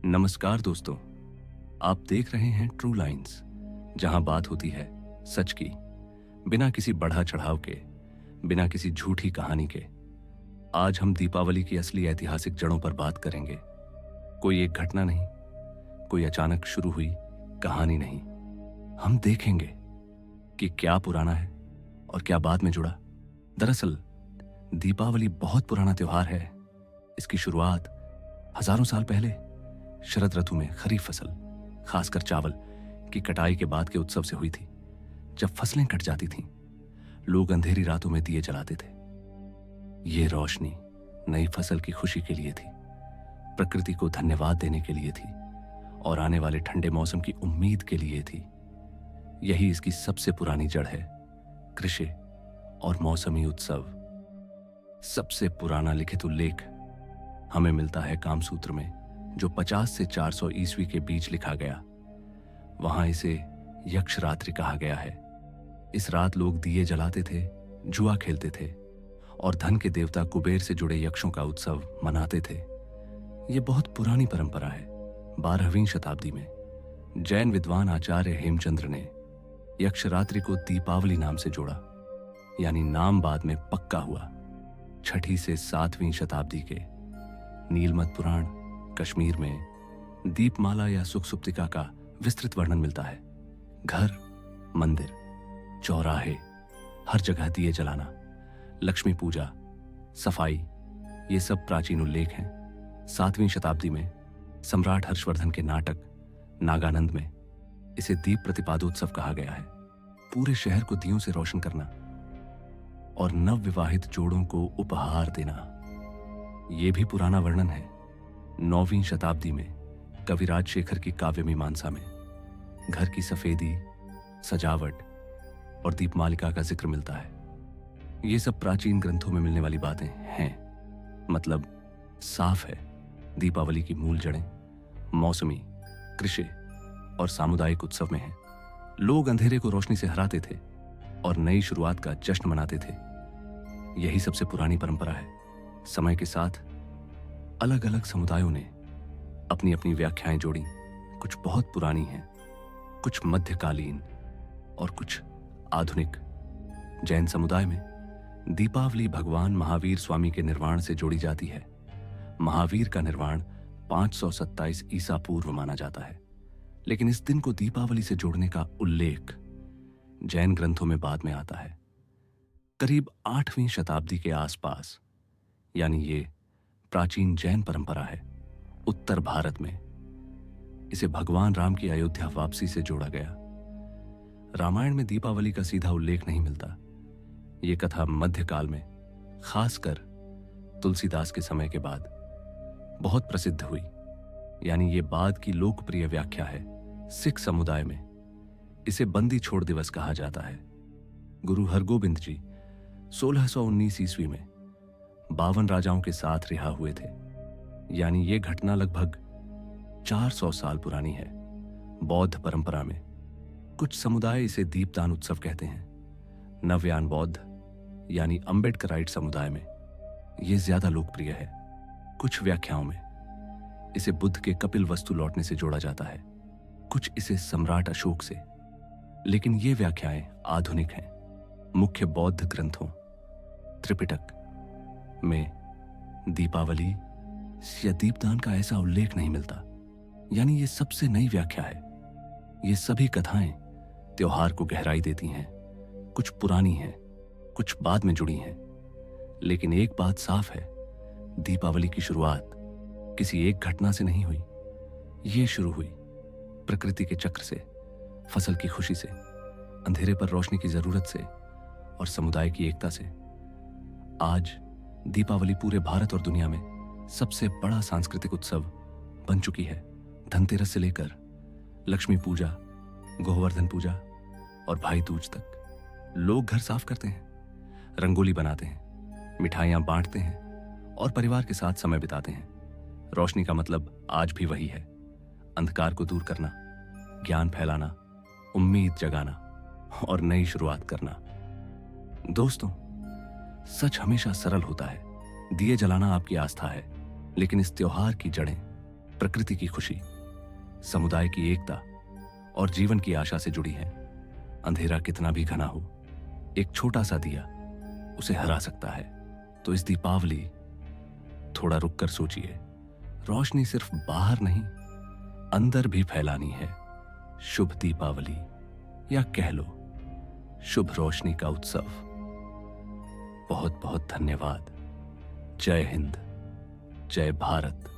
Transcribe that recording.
नमस्कार दोस्तों, आप देख रहे हैं ट्रू लाइन्स, जहां बात होती है सच की, बिना किसी बढ़ा चढ़ाव के, बिना किसी झूठी कहानी के। आज हम दीपावली की असली ऐतिहासिक जड़ों पर बात करेंगे। कोई एक घटना नहीं, कोई अचानक शुरू हुई कहानी नहीं। हम देखेंगे कि क्या पुराना है और क्या बाद में जुड़ा। दरअसल दीपावली बहुत पुराना त्योहार है। इसकी शुरुआत हजारों साल पहले शरद ऋतु में खरीफ फसल, खासकर चावल की कटाई के बाद के उत्सव से हुई थी। जब फसलें कट जाती थीं, लोग अंधेरी रातों में दिए जलाते थे। ये रोशनी नई फसल की खुशी के लिए थी, प्रकृति को धन्यवाद देने के लिए थी और आने वाले ठंडे मौसम की उम्मीद के लिए थी। यही इसकी सबसे पुरानी जड़ है, कृषि और मौसमी उत्सव। सबसे पुराना लिखित उल्लेख हमें मिलता है कामसूत्र में, जो 50 से 400 ईस्वी के बीच लिखा गया। वहां इसे यक्ष रात्रि कहा गया है। इस रात लोग दिए जलाते थे, जुआ खेलते थे और धन के देवता कुबेर से जुड़े यक्षों का उत्सव मनाते थे। यह बहुत पुरानी परंपरा है। 12वीं शताब्दी में जैन विद्वान आचार्य हेमचंद्र ने यक्षरात्रि को दीपावली नाम से जोड़ा, यानी नाम बाद में पक्का हुआ। 6ठी से 7वीं शताब्दी के नीलमत पुराण कश्मीर में दीपमाला या सुखसुप्तिका का विस्तृत वर्णन मिलता है। घर, मंदिर, चौराहे, हर जगह दिए जलाना, लक्ष्मी पूजा, सफाई, ये सब प्राचीन उल्लेख हैं। 7वीं शताब्दी में सम्राट हर्षवर्धन के नाटक नागानंद में इसे दीप प्रतिपादोत्सव कहा गया है। पूरे शहर को दियों से रोशन करना और नवविवाहित जोड़ों को उपहार देना, यह भी पुराना वर्णन है। 9वीं शताब्दी में कविराज शेखर की काव्य मीमांसा में घर की सफेदी, सजावट और दीपमालिका का जिक्र मिलता है। ये सब प्राचीन ग्रंथों में मिलने वाली बातें हैं। मतलब साफ है, दीपावली की मूल जड़ें मौसमी, कृषि और सामुदायिक उत्सव में हैं। लोग अंधेरे को रोशनी से हराते थे और नई शुरुआत का जश्न मनाते थे। यही सबसे पुरानी परंपरा है। समय के साथ अलग अलग समुदायों ने अपनी अपनी व्याख्याएं जोड़ी। कुछ बहुत पुरानी हैं, कुछ मध्यकालीन और कुछ आधुनिक। जैन समुदाय में दीपावली भगवान महावीर स्वामी के निर्वाण से जोड़ी जाती है। महावीर का निर्वाण 527 ईसा पूर्व माना जाता है, लेकिन इस दिन को दीपावली से जोड़ने का उल्लेख जैन ग्रंथों में बाद में आता है। करीब 8वीं शताब्दी के आसपास, यानी ये प्राचीन जैन परंपरा है। उत्तर भारत में इसे भगवान राम की अयोध्या वापसी से जोड़ा गया। रामायण में दीपावली का सीधा उल्लेख नहीं मिलता। यह कथा मध्यकाल में, खासकर तुलसीदास के समय के बाद बहुत प्रसिद्ध हुई, यानी ये बाद की लोकप्रिय व्याख्या है। सिख समुदाय में इसे बंदी छोड़ दिवस कहा जाता है। गुरु हरगोबिंद जी 1619 ईस्वी में 52 राजाओं के साथ रिहा हुए थे, यानी ये घटना लगभग 400 साल पुरानी है। बौद्ध परंपरा में कुछ समुदाय इसे दीपदान उत्सव कहते हैं। नवयान बौद्ध यानी अम्बेडकराइट समुदाय में यह ज्यादा लोकप्रिय है। कुछ व्याख्याओं में इसे बुद्ध के कपिल वस्तु लौटने से जोड़ा जाता है, कुछ इसे सम्राट अशोक से। लेकिन ये व्याख्याएं आधुनिक हैं। मुख्य बौद्ध ग्रंथों त्रिपिटक में दीपावली या दीपदान का ऐसा उल्लेख नहीं मिलता, यानी ये सबसे नई व्याख्या है। ये सभी कथाएं त्योहार को गहराई देती हैं। कुछ पुरानी हैं, कुछ बाद में जुड़ी हैं, लेकिन एक बात साफ है, दीपावली की शुरुआत किसी एक घटना से नहीं हुई। ये शुरू हुई प्रकृति के चक्र से, फसल की खुशी से, अंधेरे पर रोशनी की जरूरत से और समुदाय की एकता से। आज दीपावली पूरे भारत और दुनिया में सबसे बड़ा सांस्कृतिक उत्सव बन चुकी है। धनतेरस से लेकर लक्ष्मी पूजा, गोवर्धन पूजा और भाई दूज तक लोग घर साफ करते हैं, रंगोली बनाते हैं, मिठाइयां बांटते हैं और परिवार के साथ समय बिताते हैं। रोशनी का मतलब आज भी वही है, अंधकार को दूर करना, ज्ञान फैलाना, उम्मीद जगाना और नई शुरुआत करना। दोस्तों, सच हमेशा सरल होता है। दिए जलाना आपकी आस्था है, लेकिन इस त्योहार की जड़ें प्रकृति की खुशी, समुदाय की एकता और जीवन की आशा से जुड़ी हैं। अंधेरा कितना भी घना हो, एक छोटा सा दिया उसे हरा सकता है। तो इस दीपावली थोड़ा रुक कर सोचिए, रोशनी सिर्फ बाहर नहीं, अंदर भी फैलानी है। शुभ दीपावली, या कह लो शुभ रोशनी का उत्सव। बहुत बहुत धन्यवाद। जय हिंद, जय भारत।